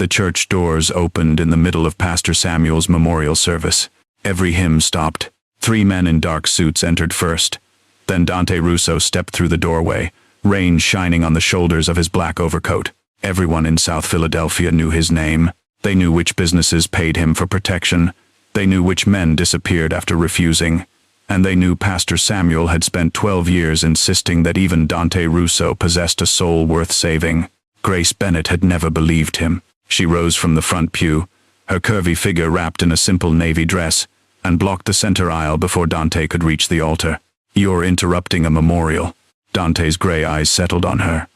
The church doors opened in the middle of Pastor Samuel's memorial service. Every hymn stopped. 3 men in dark suits entered first. Then Dante Russo stepped through the doorway, rain shining on the shoulders of his black overcoat. Everyone in South Philadelphia knew his name. They knew which businesses paid him for protection. They knew which men disappeared after refusing. And they knew Pastor Samuel had spent 12 years insisting that even Dante Russo possessed a soul worth saving. Grace Bennett had never believed him. She rose from the front pew, her curvy figure wrapped in a simple navy dress, and blocked the center aisle before Dante could reach the altar. "You're interrupting a memorial." Dante's gray eyes settled on her.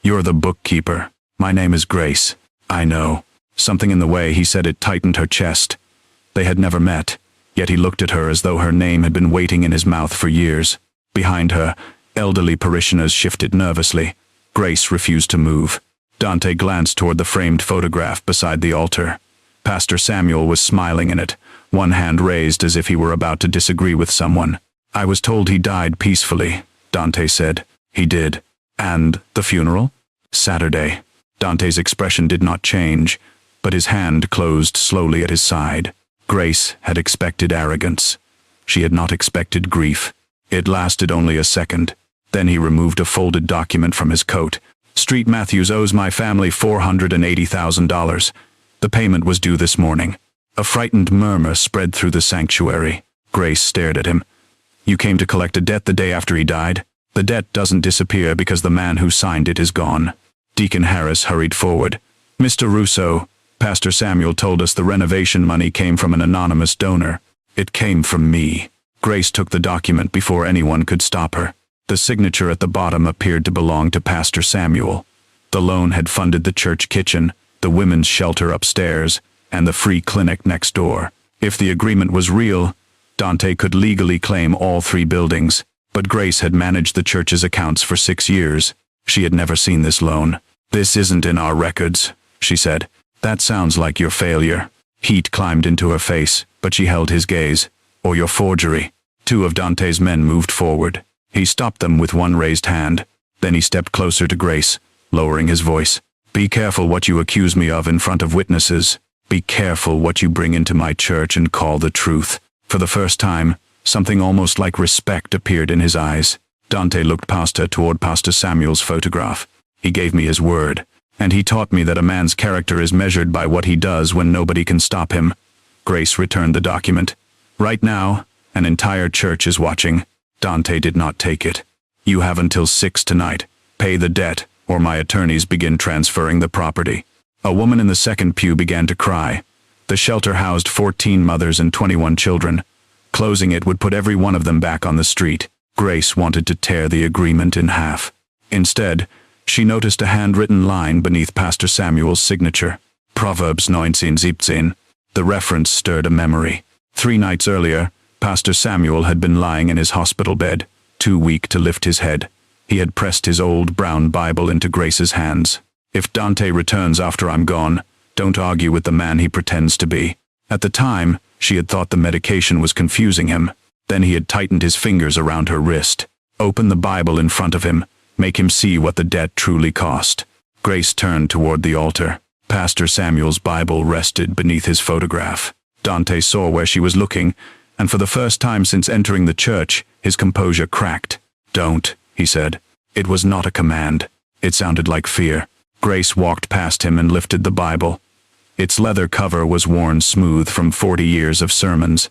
"You're the bookkeeper. My name is Grace." "I know." Something in the way he said it tightened her chest. They had never met, yet he looked at her as though her name had been waiting in his mouth for years. Behind her, elderly parishioners shifted nervously. Grace refused to move. Dante glanced toward the framed photograph beside the altar. Pastor Samuel was smiling in it, one hand raised as if he were about to disagree with someone. "I was told he died peacefully," Dante said. "He did. And the funeral?" "Saturday." Dante's expression did not change, but his hand closed slowly at his side. Grace had expected arrogance. She had not expected grief. It lasted only a second. Then he removed a folded document from his coat. "Street Matthews owes my family $480,000. The payment was due this morning." A frightened murmur spread through the sanctuary. Grace stared at him. "You came to collect a debt the day after he died? The debt doesn't disappear because the man who signed it is gone." Deacon Harris hurried forward. "Mr. Russo, Pastor Samuel told us the renovation money came from an anonymous donor. It came from me." Grace took the document before anyone could stop her. The signature at the bottom appeared to belong to Pastor Samuel. The loan had funded the church kitchen, the women's shelter upstairs, and the free clinic next door. If the agreement was real, Dante could legally claim all 3 buildings, but Grace had managed the church's accounts for 6 years. She had never seen this loan. "This isn't in our records," she said. "That sounds like your failure." Heat climbed into her face, but she held his gaze. "Or your forgery." 2 of Dante's men moved forward. He stopped them with one raised hand. Then he stepped closer to Grace, lowering his voice. "Be careful what you accuse me of in front of witnesses. Be careful what you bring into my church and call the truth." For the first time, something almost like respect appeared in his eyes. Dante looked past her toward Pastor Samuel's photograph. "He gave me his word. And he taught me that a man's character is measured by what he does when nobody can stop him." Grace returned the document. "Right now, an entire church is watching." Dante did not take it. "You have until 6 tonight. Pay the debt, or my attorneys begin transferring the property." A woman in the second pew began to cry. The shelter housed 14 mothers and 21 children. Closing it would put every one of them back on the street. Grace wanted to tear the agreement in half. Instead, she noticed a handwritten line beneath Pastor Samuel's signature. Proverbs 19:17. The reference stirred a memory. 3 nights earlier, Pastor Samuel had been lying in his hospital bed, too weak to lift his head. He had pressed his old brown Bible into Grace's hands. "If Dante returns after I'm gone, don't argue with the man he pretends to be." At the time, she had thought the medication was confusing him. Then he had tightened his fingers around her wrist. "Open the Bible in front of him. Make him see what the debt truly cost." Grace turned toward the altar. Pastor Samuel's Bible rested beneath his photograph. Dante saw where she was looking, and for the first time since entering the church, his composure cracked. "Don't," he said. It was not a command. It sounded like fear. Grace walked past him and lifted the Bible. Its leather cover was worn smooth from 40 years of sermons.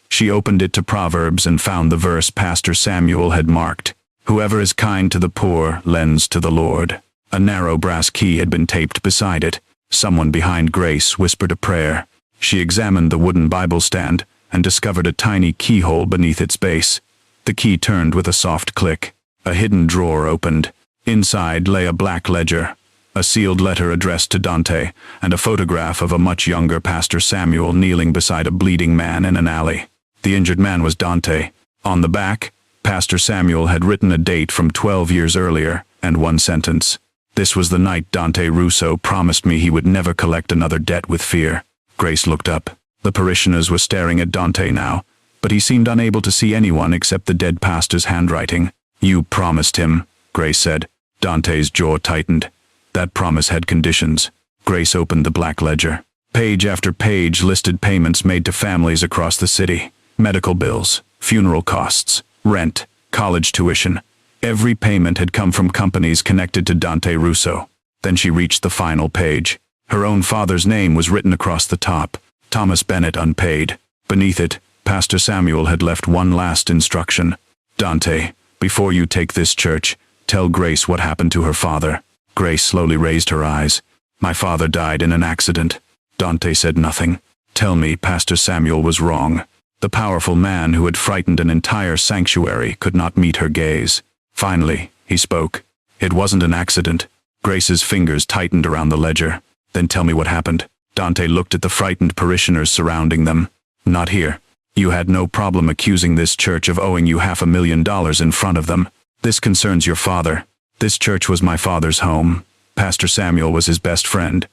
She opened it to Proverbs and found the verse Pastor Samuel had marked. "Whoever is kind to the poor lends to the Lord." A narrow brass key had been taped beside it. Someone behind Grace whispered a prayer. She examined the wooden Bible stand and discovered a tiny keyhole beneath its base. The key turned with a soft click. A hidden drawer opened. Inside lay a black ledger, a sealed letter addressed to Dante, and a photograph of a much younger Pastor Samuel kneeling beside a bleeding man in an alley. The injured man was Dante. On the back, Pastor Samuel had written a date from 12 years earlier, and one sentence. "This was the night Dante Russo promised me he would never collect another debt with fear." Grace looked up. The parishioners were staring at Dante now, but he seemed unable to see anyone except the dead pastor's handwriting. "You promised him," Grace said. Dante's jaw tightened. "That promise had conditions." Grace opened the black ledger. Page after page listed payments made to families across the city. Medical bills, funeral costs, rent, college tuition. Every payment had come from companies connected to Dante Russo. Then she reached the final page. Her own father's name was written across the top. Thomas Bennett unpaid. Beneath it, Pastor Samuel had left one last instruction. Dante, before you take this church, tell Grace what happened to her father. Grace slowly raised her eyes. My father died in an accident. Dante said nothing. Tell me Pastor Samuel was wrong. The powerful man who had frightened an entire sanctuary could not meet her gaze. Finally, he spoke. It wasn't an accident. Grace's fingers tightened around the ledger. Then tell me what happened. Dante looked at the frightened parishioners surrounding them. Not here. You had no problem accusing this church of owing you $500,000 in front of them. This concerns your father. This church was my father's home. Pastor Samuel was his best friend.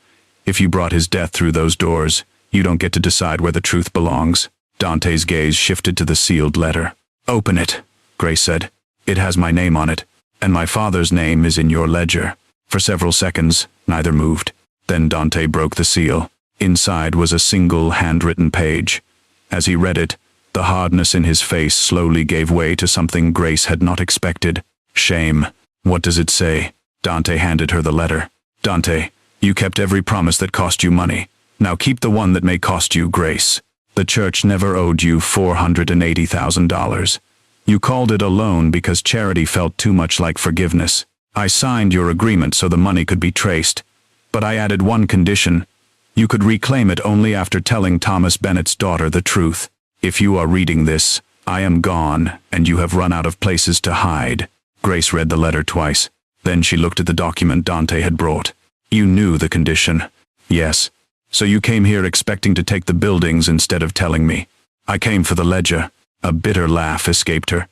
If you brought his death through those doors, you don't get to decide where the truth belongs. Dante's gaze shifted to the sealed letter. Open it, Grace said. It has my name on it, and my father's name is in your ledger. For several seconds, neither moved. Then Dante broke the seal. Inside was a single handwritten page. As he read it, the hardness in his face slowly gave way to something Grace had not expected. Shame. What does it say? Dante handed her the letter. Dante, you kept every promise that cost you money. Now keep the one that may cost you grace. The church never owed you $480,000. You called it a loan because charity felt too much like forgiveness. I signed your agreement so the money could be traced. But I added one condition. You could reclaim it only after telling Thomas Bennett's daughter the truth. If you are reading this, I am gone, and you have run out of places to hide. Grace read the letter twice. Then she looked at the document Dante had brought. You knew the condition. Yes. So you came here expecting to take the buildings instead of telling me. I came for the ledger. A bitter laugh escaped her.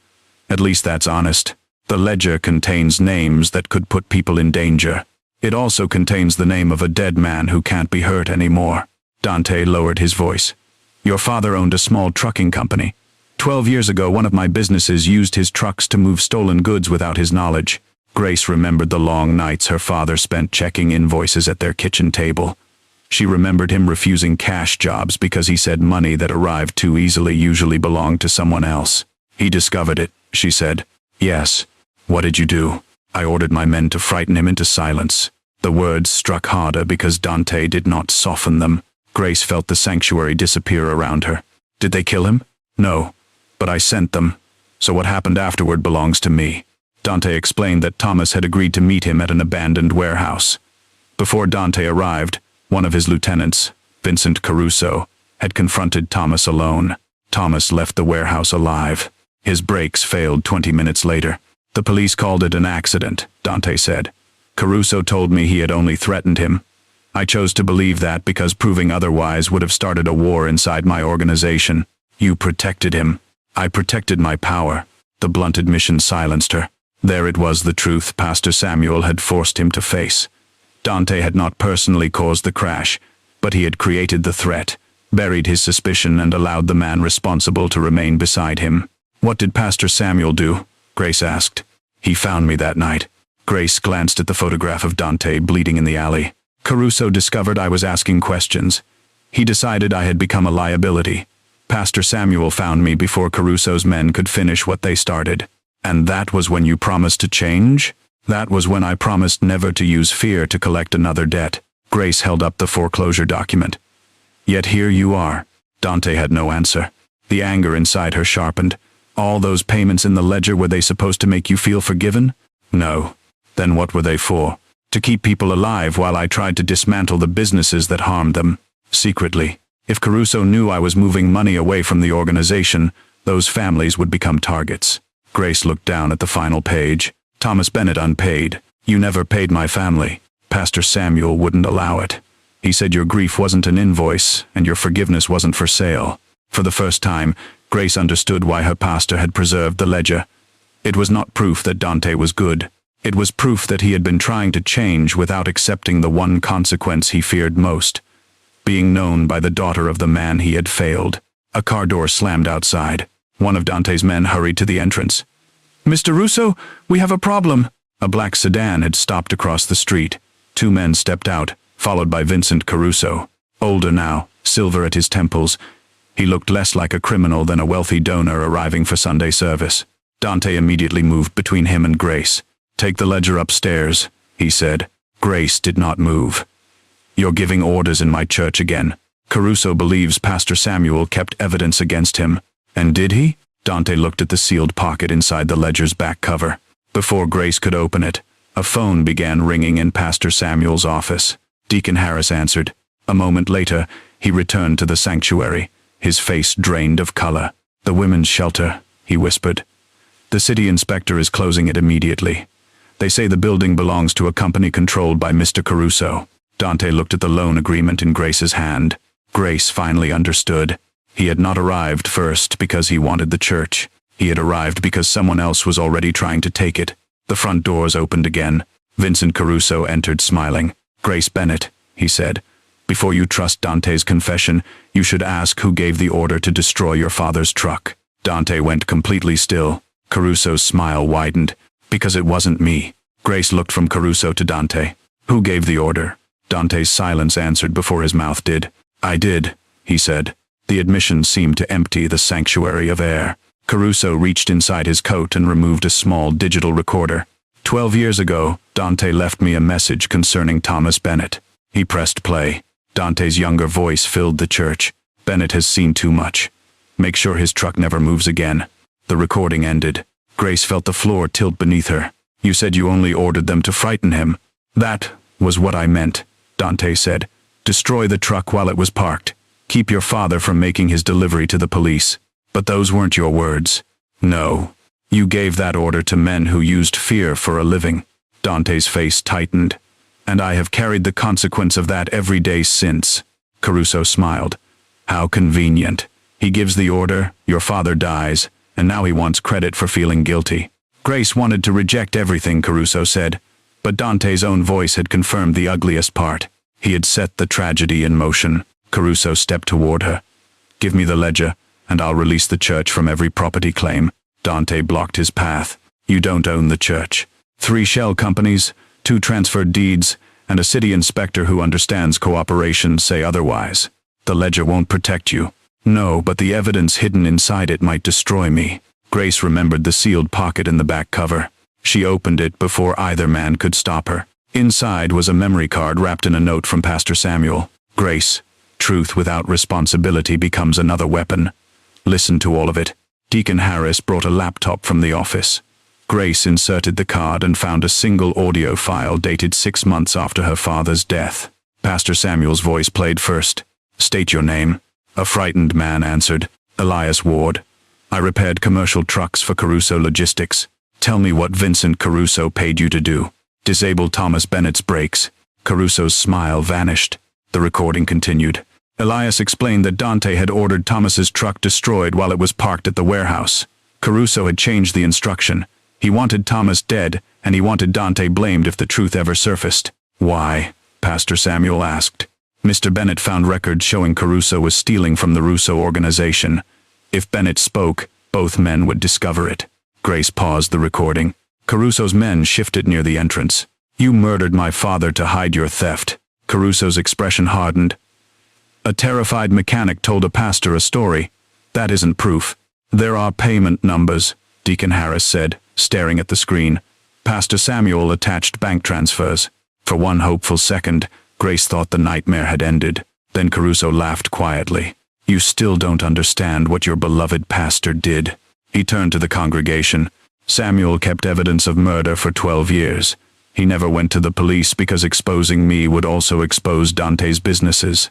At least that's honest. The ledger contains names that could put people in danger. It also contains the name of a dead man who can't be hurt anymore. Dante lowered his voice. Your father owned a small trucking company. 12 years ago, one of my businesses used his trucks to move stolen goods without his knowledge. Grace remembered the long nights her father spent checking invoices at their kitchen table. She remembered him refusing cash jobs because he said money that arrived too easily usually belonged to someone else. He discovered it, she said. Yes. What did you do? I ordered my men to frighten him into silence. The words struck harder because Dante did not soften them. Grace felt the sanctuary disappear around her. Did they kill him? No. But I sent them. So what happened afterward belongs to me. Dante explained that Thomas had agreed to meet him at an abandoned warehouse. Before Dante arrived, one of his lieutenants, Vincent Caruso, had confronted Thomas alone. Thomas left the warehouse alive. His brakes failed 20 minutes later. The police called it an accident, Dante said. Caruso told me he had only threatened him. I chose to believe that because proving otherwise would have started a war inside my organization. You protected him. I protected my power. The blunt admission silenced her. There it was, the truth Pastor Samuel had forced him to face. Dante had not personally caused the crash, but he had created the threat, buried his suspicion, and allowed the man responsible to remain beside him. What did Pastor Samuel do? Grace asked. He found me that night. Grace glanced at the photograph of Dante bleeding in the alley. Caruso discovered I was asking questions. He decided I had become a liability. Pastor Samuel found me before Caruso's men could finish what they started. And that was when you promised to change? That was when I promised never to use fear to collect another debt. Grace held up the foreclosure document. Yet here you are. Dante had no answer. The anger inside her sharpened. All those payments in the ledger, were they supposed to make you feel forgiven? No. Then what were they for? To keep people alive while I tried to dismantle the businesses that harmed them. Secretly. If Caruso knew I was moving money away from the organization, those families would become targets. Grace looked down at the final page. Thomas Bennett unpaid. You never paid my family. Pastor Samuel wouldn't allow it. He said your grief wasn't an invoice, and your forgiveness wasn't for sale. For the first time, Grace understood why her pastor had preserved the ledger. It was not proof that Dante was good. It was proof that he had been trying to change without accepting the one consequence he feared most. Being known by the daughter of the man he had failed. A car door slammed outside. One of Dante's men hurried to the entrance. Mr. Russo, we have a problem. A black sedan had stopped across the street. Two men stepped out, followed by Vincent Caruso. Older now, silver at his temples. He looked less like a criminal than a wealthy donor arriving for Sunday service. Dante immediately moved between him and Grace. "Take the ledger upstairs," he said. Grace did not move. "You're giving orders in my church again." Caruso believes Pastor Samuel kept evidence against him. And did he? Dante looked at the sealed pocket inside the ledger's back cover. Before Grace could open it, a phone began ringing in Pastor Samuel's office. Deacon Harris answered. A moment later, he returned to the sanctuary, his face drained of color. "The women's shelter," he whispered. "The city inspector is closing it immediately. They say the building belongs to a company controlled by Mr. Caruso." Dante looked at the loan agreement in Grace's hand. Grace finally understood. He had not arrived first because he wanted the church. He had arrived because someone else was already trying to take it. The front doors opened again. Vincent Caruso entered smiling. "Grace Bennett," he said, "before you trust Dante's confession, you should ask who gave the order to destroy your father's truck." Dante went completely still. Caruso's smile widened. "Because it wasn't me." Grace looked from Caruso to Dante. "Who gave the order?" Dante's silence answered before his mouth did. "I did," he said. The admission seemed to empty the sanctuary of air. Caruso reached inside his coat and removed a small digital recorder. 12 years ago, Dante left me a message concerning Thomas Bennett." He pressed play. Dante's younger voice filled the church. "Bennett has seen too much. Make sure his truck never moves again." The recording ended. Grace felt the floor tilt beneath her. "You said you only ordered them to frighten him." "That was what I meant," Dante said. "Destroy the truck while it was parked. Keep your father from making his delivery to the police." "But those weren't your words." "No. You gave that order to men who used fear for a living." Dante's face tightened. "And I have carried the consequence of that every day since." Caruso smiled. "How convenient. He gives the order, your father dies, and now he wants credit for feeling guilty." Grace wanted to reject everything Caruso said, but Dante's own voice had confirmed the ugliest part. He had set the tragedy in motion. Caruso stepped toward her. "Give me the ledger, and I'll release the church from every property claim." Dante blocked his path. "You don't own the church. 3 shell companies, 2 transferred deeds, and a city inspector who understands cooperation say otherwise. The ledger won't protect you." "No, but the evidence hidden inside it might destroy me." Grace remembered the sealed pocket in the back cover. She opened it before either man could stop her. Inside was a memory card wrapped in a note from Pastor Samuel. "Grace, truth without responsibility becomes another weapon. Listen to all of it." Deacon Harris brought a laptop from the office. Grace inserted the card and found a single audio file dated 6 months after her father's death. Pastor Samuel's voice played first. "State your name." A frightened man answered. "Elias Ward. I repaired commercial trucks for Caruso Logistics. Tell me what Vincent Caruso paid you to do." "Disable Thomas Bennett's brakes." Caruso's smile vanished. The recording continued. Elias explained that Dante had ordered Thomas's truck destroyed while it was parked at the warehouse. Caruso had changed the instruction. He wanted Thomas dead, and he wanted Dante blamed if the truth ever surfaced. "Why?" Pastor Samuel asked. "Mr. Bennett found records showing Caruso was stealing from the Russo organization. If Bennett spoke, both men would discover it." Grace paused the recording. Caruso's men shifted near the entrance. "You murdered my father to hide your theft." Caruso's expression hardened. "A terrified mechanic told a pastor a story. That isn't proof." "There are payment numbers," Deacon Harris said, staring at the screen. Pastor Samuel attached bank transfers. For one hopeful second, Grace thought the nightmare had ended. Then Caruso laughed quietly. "You still don't understand what your beloved pastor did." He turned to the congregation. "Samuel kept evidence of murder for 12 years. He never went to the police because exposing me would also expose Dante's businesses.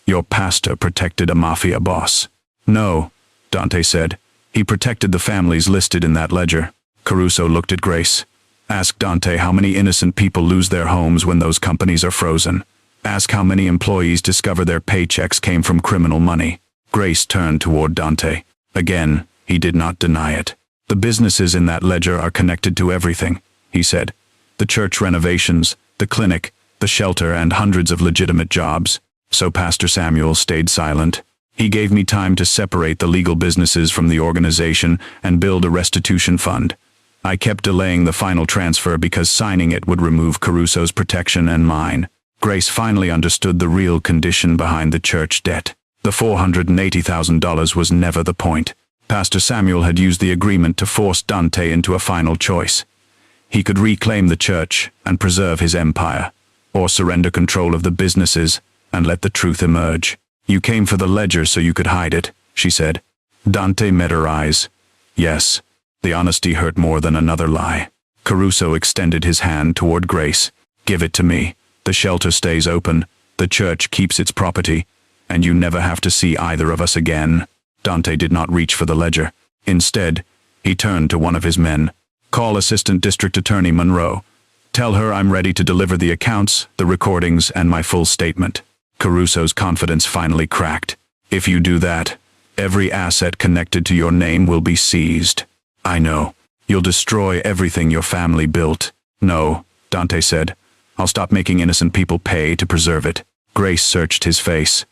Your pastor protected a mafia boss." "No," Dante said. "He protected the families listed in that ledger." Caruso looked at Grace. "Ask Dante how many innocent people lose their homes when those companies are frozen. Ask how many employees discover their paychecks came from criminal money." Grace turned toward Dante. Again, he did not deny it. "The businesses in that ledger are connected to everything," he said. "The church renovations, the clinic, the shelter, and hundreds of legitimate jobs." So Pastor Samuel stayed silent. He gave me time to separate the legal businesses from the organization and build a restitution fund. I kept delaying the final transfer because signing it would remove Caruso's protection and mine. Grace finally understood the real condition behind the church debt. The $480,000 was never the point. Pastor Samuel had used the agreement to force Dante into a final choice. He could reclaim the church and preserve his empire, or surrender control of the businesses and let the truth emerge. "You came for the ledger so you could hide it," she said. Dante met her eyes. Yes, the honesty hurt more than another lie. Caruso extended his hand toward Grace. "Give it to me. The shelter stays open, the church keeps its property, and you never have to see either of us again." Dante did not reach for the ledger. Instead, he turned to one of his men. "Call Assistant District Attorney Monroe. Tell her I'm ready to deliver the accounts, the recordings, and my full statement." Caruso's confidence finally cracked. "If you do that, every asset connected to your name will be seized." "I know. You'll destroy everything your family built." "No," Dante said. "I'll stop making innocent people pay to preserve it." Grace searched his face.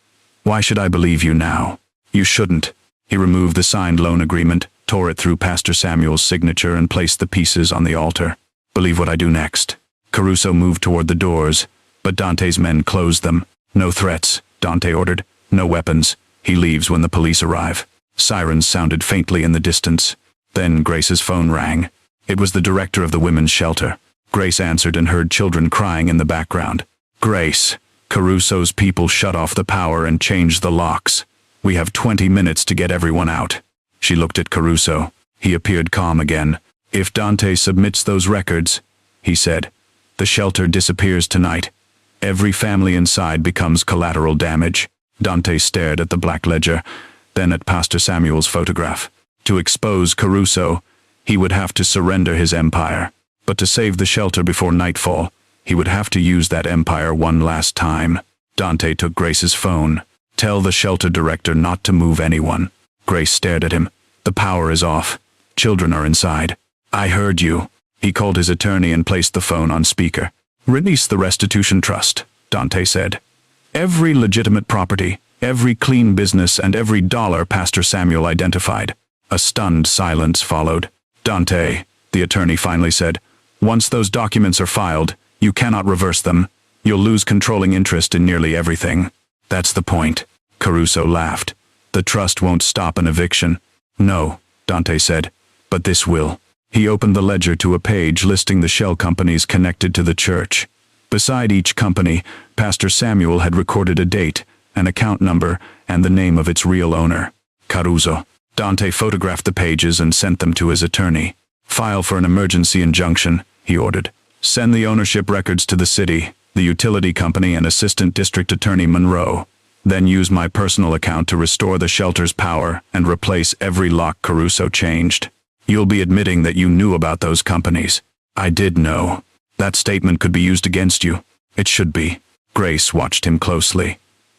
"Why should I believe you now?" "You shouldn't." He removed the signed loan agreement, tore it through Pastor Samuel's signature, and placed the pieces on the altar. "Believe what I do next." Caruso moved toward the doors, but Dante's men closed them. "No threats," Dante ordered. "No weapons. He leaves when the police arrive." Sirens sounded faintly in the distance. Then Grace's phone rang. It was the director of the women's shelter. Grace answered and heard children crying in the background. "Grace, Caruso's people shut off the power and changed the locks. We have 20 minutes to get everyone out." She looked at Caruso. He appeared calm again. "If Dante submits those records," he said, "the shelter disappears tonight. Every family inside becomes collateral damage." Dante stared at the black ledger, then at Pastor Samuel's photograph. To expose Caruso, he would have to surrender his empire. But to save the shelter before nightfall, he would have to use that empire one last time. Dante took Grace's phone. "Tell the shelter director not to move anyone." Grace stared at him. "The power is off. Children are inside." "I heard you." He called his attorney and placed the phone on speaker. "Release the restitution trust," Dante said. "Every legitimate property, every clean business, and every dollar Pastor Samuel identified." A stunned silence followed. "Dante," the attorney finally said, "once those documents are filed, you cannot reverse them. You'll lose controlling interest in nearly everything." "That's the point." Caruso laughed. "The trust won't stop an eviction." "No," Dante said, "but this will." He opened the ledger to a page listing the shell companies connected to the church. Beside each company, Pastor Samuel had recorded a date, an account number, and the name of its real owner, Caruso. Dante photographed the pages and sent them to his attorney. "File for an emergency injunction," he ordered. "Send the ownership records to the city, the utility company, and Assistant District Attorney Monroe. Then use my personal account to restore the shelter's power and replace every lock Caruso changed. You'll be admitting that you knew about those companies." "I did know. That statement could be used against you." "It should be." Grace watched him closely.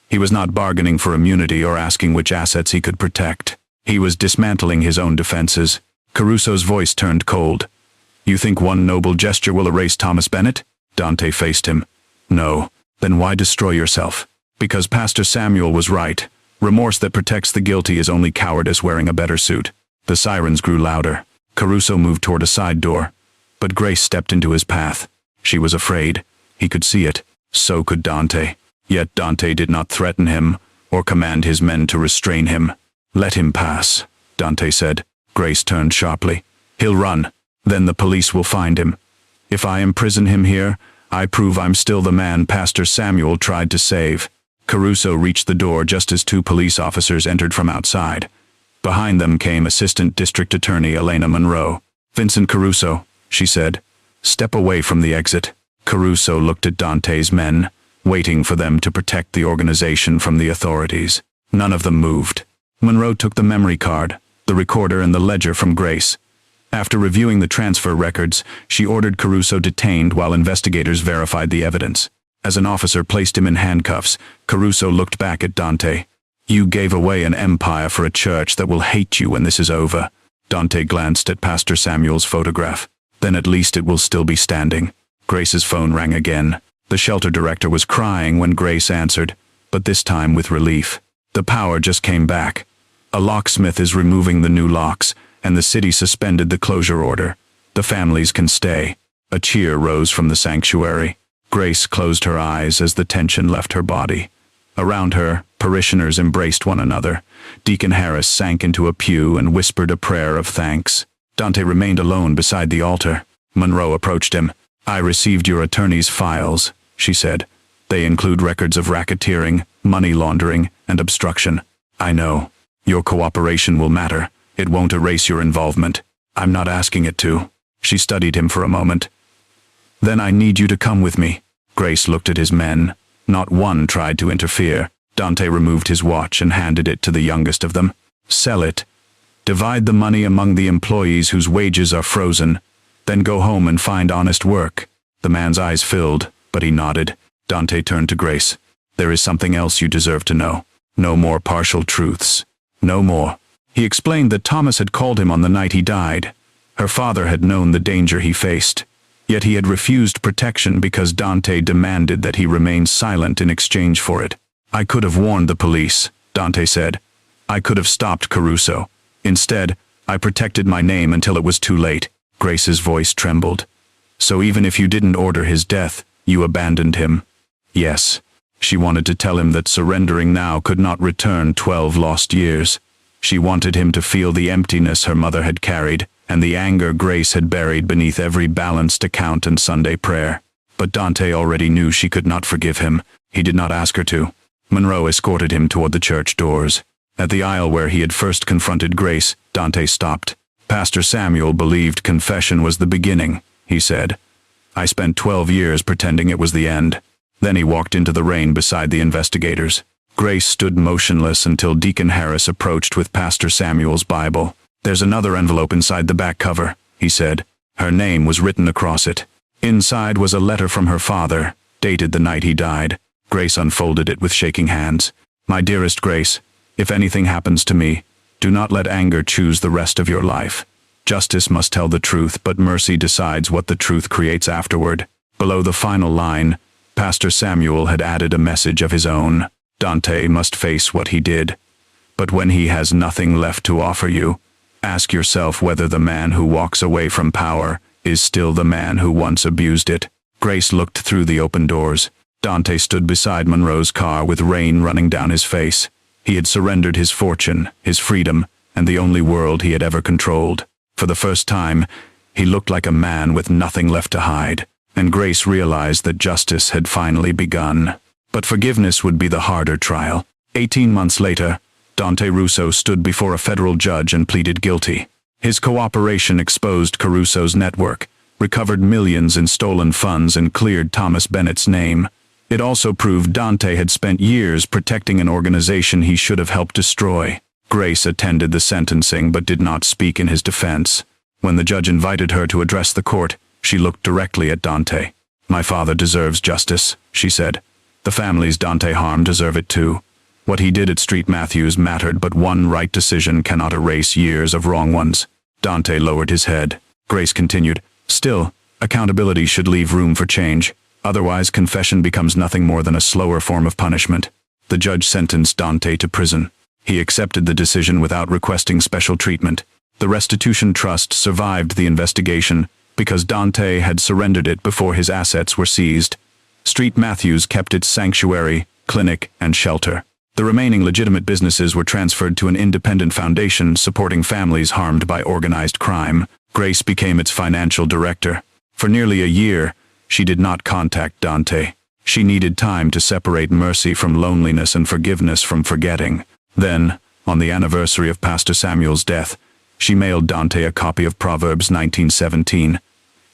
He was not bargaining for immunity or asking which assets he could protect. He was dismantling his own defenses. Caruso's voice turned cold. "You think one noble gesture will erase Thomas Bennett?" Dante faced him. "No. Then why destroy yourself?" "Because Pastor Samuel was right. Remorse that protects the guilty is only cowardice wearing a better suit." The sirens grew louder. Caruso moved toward a side door, but Grace stepped into his path. She was afraid. He could see it. So could Dante. Yet Dante did not threaten him or command his men to restrain him. "Let him pass," Dante said. Grace turned sharply. "He'll run. Then the police will find him. If I imprison him here, I prove I'm still the man Pastor Samuel tried to save." Caruso reached the door just as two police officers entered from outside. Behind them came Assistant District Attorney Elena Monroe. "Vincent Caruso," she said. "Step away from the exit." Caruso looked at Dante's men, waiting for them to protect the organization from the authorities. None of them moved. Monroe took the memory card, the recorder, and the ledger from Grace. After reviewing the transfer records, she ordered Caruso detained while investigators verified the evidence. As an officer placed him in handcuffs, Caruso looked back at Dante. "You gave away an empire for a church that will hate you when this is over." Dante glanced at Pastor Samuel's photograph. "Then at least it will still be standing." Grace's phone rang again. The shelter director was crying when Grace answered, but this time with relief. "The power just came back. A locksmith is removing the new locks, and the city suspended the closure order. The families can stay." A cheer rose from the sanctuary. Grace closed her eyes as the tension left her body. Around her, parishioners embraced one another. Deacon Harris sank into a pew and whispered a prayer of thanks. Dante remained alone beside the altar. Monroe approached him. "I received your attorney's files," she said. "They include records of racketeering, money laundering, and obstruction. I know. Your cooperation will matter. It won't erase your involvement. I'm not asking it to." She studied him for a moment. "Then I need you to come with me." Grace looked at his men. Not one tried to interfere. Dante removed his watch and handed it to the youngest of them. "Sell it. Divide the money among the employees whose wages are frozen. Then go home and find honest work." The man's eyes filled, but he nodded. Dante turned to Grace. "There is something else you deserve to know. No more partial truths. No more." He explained that Thomas had called him on the night he died. Her father had known the danger he faced. Yet he had refused protection because Dante demanded that he remain silent in exchange for it. "I could have warned the police," Dante said. "I could have stopped Caruso. Instead, I protected my name until it was too late." Grace's voice trembled. "So even if you didn't order his death, you abandoned him?" "Yes." She wanted to tell him that surrendering now could not return 12 lost years. She wanted him to feel the emptiness her mother had carried, and the anger Grace had buried beneath every balanced account and Sunday prayer. But Dante already knew she could not forgive him. He did not ask her to. Monroe escorted him toward the church doors. At the aisle where he had first confronted Grace, Dante stopped. "Pastor Samuel believed confession was the beginning," he said. "I spent 12 years pretending it was the end." Then he walked into the rain beside the investigators. Grace stood motionless until Deacon Harris approached with Pastor Samuel's Bible. "There's another envelope inside the back cover," he said. Her name was written across it. Inside was a letter from her father, dated the night he died. Grace unfolded it with shaking hands. "My dearest Grace, if anything happens to me, do not let anger choose the rest of your life. Justice must tell the truth, but mercy decides what the truth creates afterward." Below the final line, Pastor Samuel had added a message of his own. "Dante must face what he did. But when he has nothing left to offer you, ask yourself whether the man who walks away from power is still the man who once abused it." Grace looked through the open doors. Dante stood beside Monroe's car with rain running down his face. He had surrendered his fortune, his freedom, and the only world he had ever controlled. For the first time, he looked like a man with nothing left to hide, and Grace realized that justice had finally begun. But forgiveness would be the harder trial. 18 months later, Dante Russo stood before a federal judge and pleaded guilty. His cooperation exposed Caruso's network, recovered millions in stolen funds, and cleared Thomas Bennett's name. It also proved Dante had spent years protecting an organization he should have helped destroy. Grace attended the sentencing but did not speak in his defense. When the judge invited her to address the court, she looked directly at Dante. "My father deserves justice," she said. "The families Dante harmed deserve it too. What he did at Street Matthews mattered, but one right decision cannot erase years of wrong ones." Dante lowered his head. Grace continued, "Still, accountability should leave room for change. Otherwise, confession becomes nothing more than a slower form of punishment." The judge sentenced Dante to prison. He accepted the decision without requesting special treatment. The restitution trust survived the investigation because Dante had surrendered it before his assets were seized. Street Matthews kept its sanctuary, clinic, and shelter. The remaining legitimate businesses were transferred to an independent foundation supporting families harmed by organized crime. Grace became its financial director. For nearly a year, she did not contact Dante. She needed time to separate mercy from loneliness and forgiveness from forgetting. Then, on the anniversary of Pastor Samuel's death, she mailed Dante a copy of Proverbs 19:17.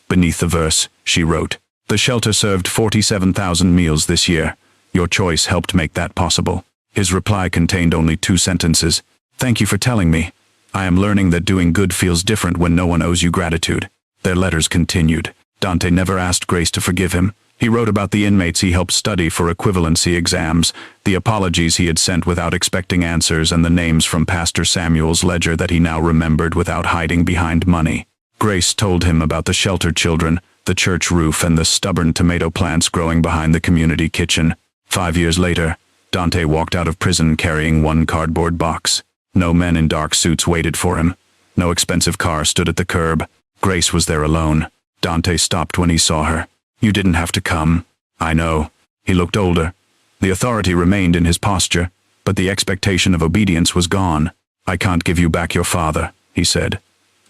Beneath the verse, she wrote, "The shelter served 47,000 meals this year. Your choice helped make that possible." His reply contained only 2 sentences. "Thank you for telling me. I am learning that doing good feels different when no one owes you gratitude." Their letters continued. Dante never asked Grace to forgive him. He wrote about the inmates he helped study for equivalency exams, the apologies he had sent without expecting answers, and the names from Pastor Samuel's ledger that he now remembered without hiding behind money. Grace told him about the shelter children, the church roof, and the stubborn tomato plants growing behind the community kitchen. 5 years later, Dante walked out of prison carrying 1 cardboard box. No men in dark suits waited for him. No expensive car stood at the curb. Grace was there alone. Dante stopped when he saw her. "You didn't have to come. I know. He looked older. The authority remained in his posture, but the expectation of obedience was gone. I can't give you back your father, he said,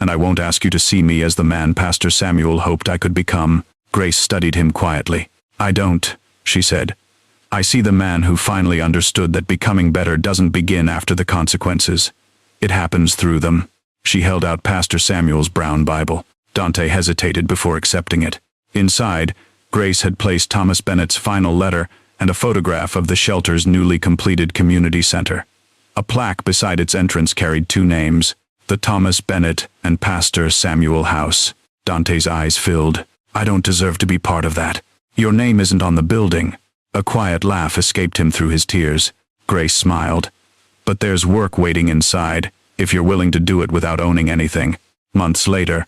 and I won't ask you to see me as the man Pastor Samuel hoped I could become. Grace studied him quietly. I don't, she said. I see the man who finally understood that becoming better doesn't begin after the consequences. It happens through them. She held out Pastor Samuel's brown Bible. Dante hesitated before accepting it. Inside, Grace had placed Thomas Bennett's final letter and a photograph of the shelter's newly completed community center. A plaque beside its entrance carried two names, the Thomas Bennett and Pastor Samuel House. Dante's eyes filled. I don't deserve to be part of that. Your name isn't on the building. A quiet laugh escaped him through his tears. Grace smiled. But there's work waiting inside, if you're willing to do it without owning anything. Months later,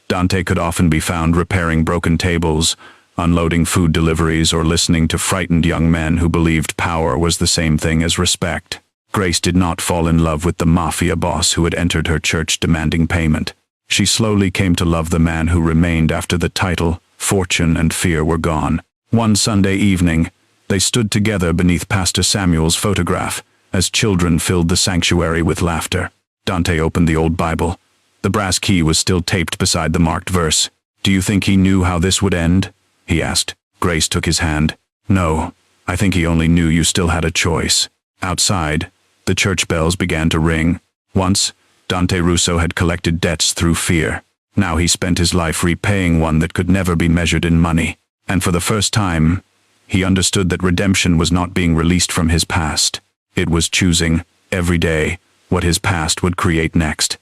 Dante could often be found repairing broken tables, unloading food deliveries, or listening to frightened young men who believed power was the same thing as respect. Grace did not fall in love with the mafia boss who had entered her church demanding payment. She slowly came to love the man who remained after the title, fortune, and fear were gone. One Sunday evening, they stood together beneath Pastor Samuel's photograph, as children filled the sanctuary with laughter. Dante opened the old Bible. The brass key was still taped beside the marked verse. Do you think he knew how this would end? He asked. Grace took his hand. No, I think he only knew you still had a choice. Outside, the church bells began to ring. Once, Dante Russo had collected debts through fear. Now he spent his life repaying one that could never be measured in money. And for the first time, he understood that redemption was not being released from his past. It was choosing, every day, what his past would create next.